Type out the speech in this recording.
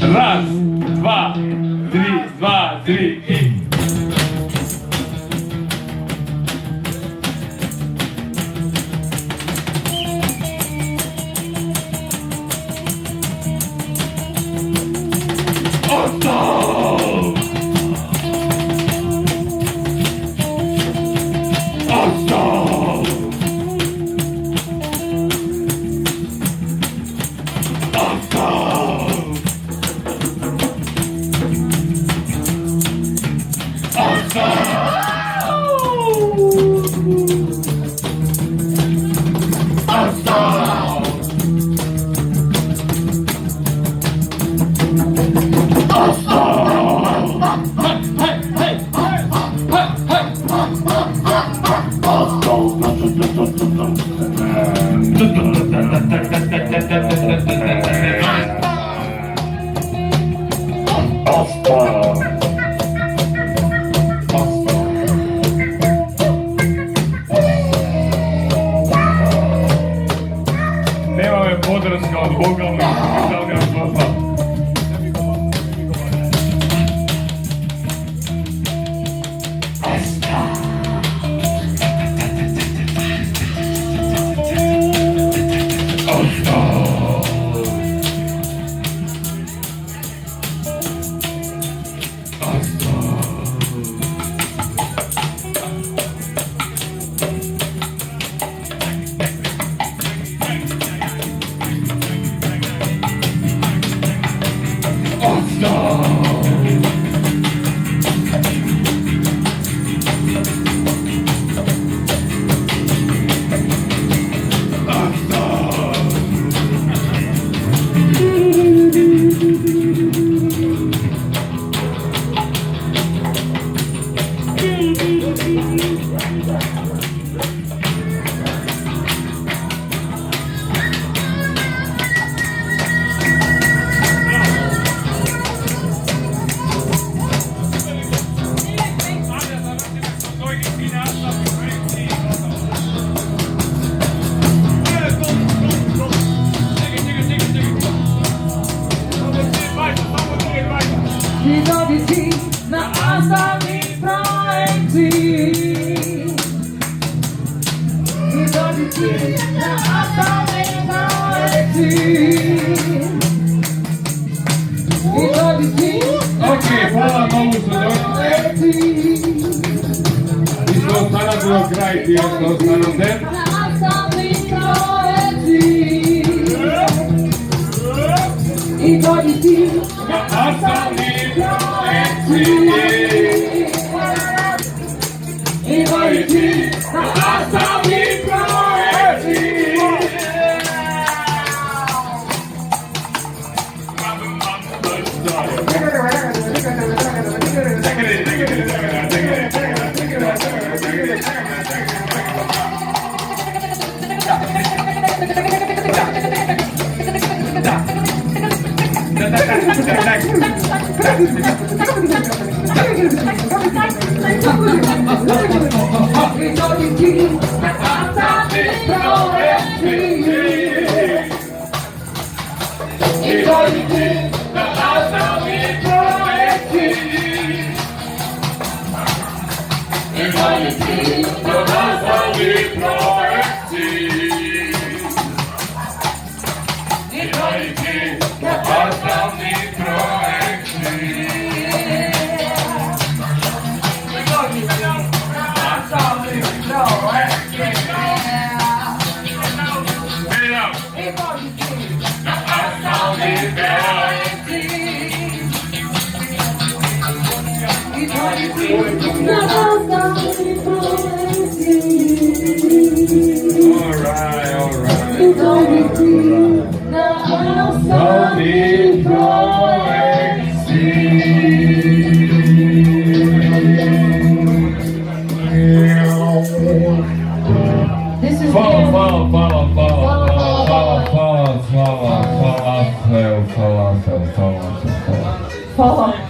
Раз, два, три и... Nema me podrška od Boga, ali od Boga. Widowici na ostatnim projekcie. Widowici na ostatnim projekcie. Widowici Okej, hvala Bogu što došli. I što ostana bilo kraj ti, što ostana den. na ostatnim projekcie. Widowici Na nastavni projekciji. Widowici na ostatnim projekcie. Widowici na ostatnim projekcie. Widowici na ostatnim projekcie. Widowici na ostatnim projekcie. Witajcie na nastavni projekciji. Alright. falafel. Fala.